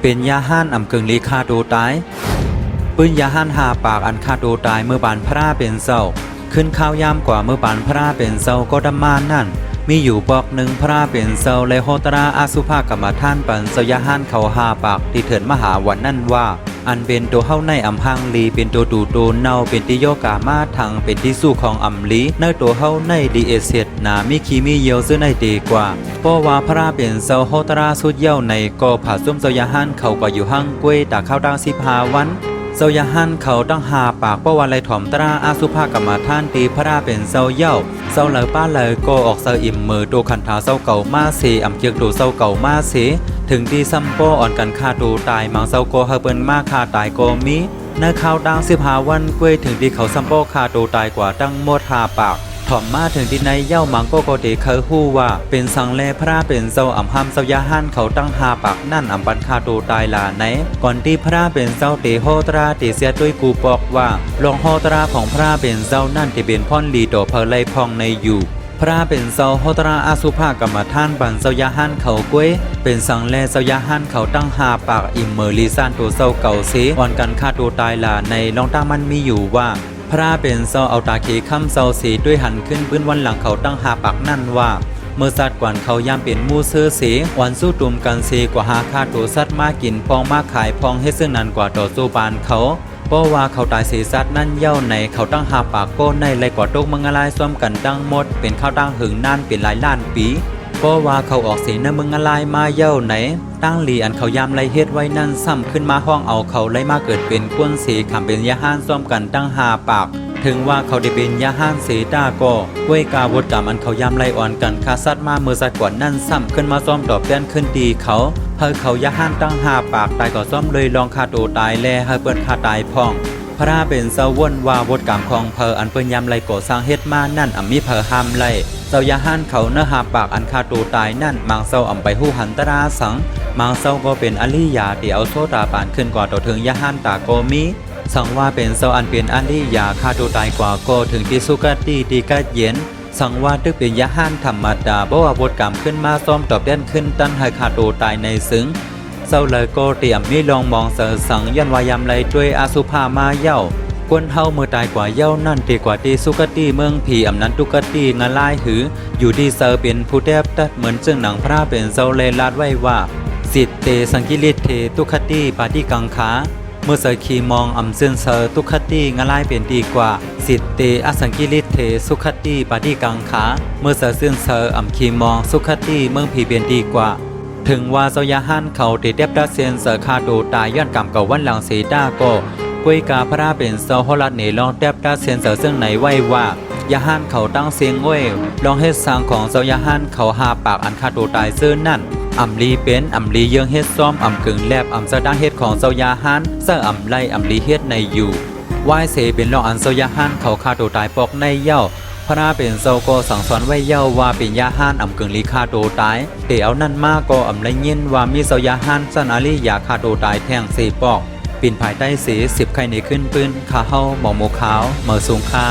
เป็นยาห้านอำเกิงลีคาโตตายปืนยาห้านหาปากอันคาโตตายเมื่อบานพระเป็นเศร้าขึ้นข้าวยามกว่าเมื่อบานพระเป็นเศร้าก็ดำมานนั่นมีอยู่บอกหนึ่งพระเป็นเศร้าและโหตราอาสุภากรรมท่านปันเสยาห้านเขาหาปากที่เถิดมหาวันนั่นว่าอันเป็นตัวเฮาในอำพังลีเป็นตัวดูโตเนาเป็นที่โยกามาทางเป็นที่สู้ของอำลีในตัวเฮาในดีเอเซตนามีขีมีเยียวซื้อในดีกว่าเพราะว่าพระเป็นเซาโฮตราสุดเย้าในก็ผ่าซุ่มเซยาหันเขาก็อยู่ห้างกล้วยตาข้าวดัง15 วันเซยาหันเขาตั้งหาปากเพราะว่าไรถ่อมตราอาสุภากรรมท่านตีพระเป็นเซาเย้าเซาเหลอป้าเหลอก็ออกเซาอิ่มมือโตขันถาเซาเก่ามาเสอำเกียกโตเซาเก่ามาเสถึงที่ซัมโปอ่อนกันคาตูตายมังเซาโกเฮเปินมาคาตายโกมีในข่าวดัง15 วันกล้วยถึงที่เขาซัมโปคาตูตายกว่าตั้งหมดหาปากถ่อมมาถึงที่ในเย้ามังโกโกเตเคยฮู้ว่าเป็นสังเลพระเป็นเซาอ่ำห้ำเซายาหันเขาตั้งหาปากนั่นอ่ำปันคาตูตายลาไหนก่อนที่พระเป็นเซาเตโฮตราเตเสียด้วยกูบอกว่าลองโฮตราของพระเป็นเซานั่นที่เป็นพ่อนลีโตเพลไลพองในอยู่พระเป็นเซาโฮตราอาสุภากรรมท่านบันเซายาหันเขากล้วยเป็นสังเลเซายาหันเขาตั้งหาปากอิ่มเมอรีซานตัวเซาเก่าเสอ่อนกันคาตูตายลาในลองตั้งมันมีอยู่ว่าพระเป็นเซาเอาตาเขคำเซาสีด้วยหันขึ้นพื้นวันหลังเขาตั้งหาปากนั่นว่าเมื่อสัตว์กวนเขายามเป็นมูเซอร์เสวันสู้ตุ่มกันเสกว่าหาคาตัวสัตว์มากินพองมาขายพองให้ซึ่งนั้นกว่าต่อสู้บานเขาเพราะว่าเขาตายเสียสัตว์นั่นเย่าในเขาตั้งหาปากโก้ในไรกว่าตกมังอะไรซ้อมกันตั้งหมดเป็นข้าวตั้งหึงนั่นเป็นหลายล้านปีเพราะว่าเขาออกสีนมึงอะไรมาเย่าไหนตั้งหลีอันเขายามไรเฮ็ดไว้นั่นซ้ำขึ้นมาห้องเอาเขาไรมาเกิดเป็นก้นสีขำเป็นยาห้านซ้อมกันตั้งหาปากถึงว่าเขาได้เป็นยาห้านเสตาก็เว้ยกาวดกรรมอันเขายามไรอ่อนกันคาซัดมาเมื่อสัตว์ก่อนนั่นซ้ำขึ้นมาซ้อมตอบแทนขึ้นดีเขาเฮเขายาห้านตั้งหาปากตายก็ซ้อมเลยลองคาโตตายแลเฮเปิ้นคาตายพ่องพระเป็นเซาวนว่าวดกรรมของเพออันเปิ้นยามไรก่อสร้างเฮ็ดมานั่นอำมีเพอห้ามไลเซายาห้านเขาเนื้อหาปากอันคาโตตายนั่นมังเซาอำไปหู้หันตราสังมังเซาก็เป็นอลิยาที่เอาโซตาปานขึ้นกว่าต่อถึงยาห้านตาโกมีสังว่าเป็นเซาอันเป็นอลิยาคาโตตายกว่าก็ถึงที่สุกติที่กัดเย็นสังว่าตึกเป็นยาห้านธรรมดาบ่ว่าบทกรรมขึ้นมาซ้อมตอบแทนขึ้นตั้นให้คาโตตายในซึ้งเซาเลยก็เตรียมมีลองมองเสสังยันวายามไรด้วยอาสุภามาเย้ากวนเฮาเมื่อตายกว่าเย้านั่นตีกว่าตีสุกติเมืองผีอำนั้นตุกติงาลายหืออยู่ที่เซอเป็นผู้แทบตัดเหมือนจึงหนังพระเป็นเซาเลลาดไว้ว่าสิทเตสังกิริเทตุคติปาติกังขาเมื่อเสขีมองอำซึ่งเซอตุคติงาลายเป็นดีกว่าสิทเตอสังกิริเทสุขติปาติกังขาเมื่อเสซึ่งเซออำขีมองสุขติเมืองผีเป็นดีกว่าถึงว่าเซายาหันเขาเตเดบดัสเซนเซอคาโดตายย้อนกรรมเก่าวันหลังเสดาก็กวยกาพระเป็นเซาฮอลัดเนลองแทบดัสเซนเซอซึ่งไหนไว้ว่ายาหันเขาตั้งเสียงเว้ยลองเฮ็ดสร้างของเซายาหันเขาหาปากอันคาโดตายซื่อนั่นอำลีเป็นอำลีเยืองเฮ็ดซ้อมอำกึ่งแลบอำสะดังเฮ็ดของเซายาหันเซออำไล่อำลีเฮ็ดในอยู่วายเสเป็นลองอันเซายาหันเขาคาโดตายปอกในเย้าพระเป็นเซาก็สั่งสอนไว้เย้าว่าเป็นยาห้านอำกึ่งลีคาโตตายเตเอานั่นมาก็อำไรยินว่ามีเซายาห้านสันอาลียาคาโตตายแท่งสีปอกปิ่นภายใต้สี10ไข่ในขึ้นปืนขาเฮาหมอโมขาวเหมอสูงค่า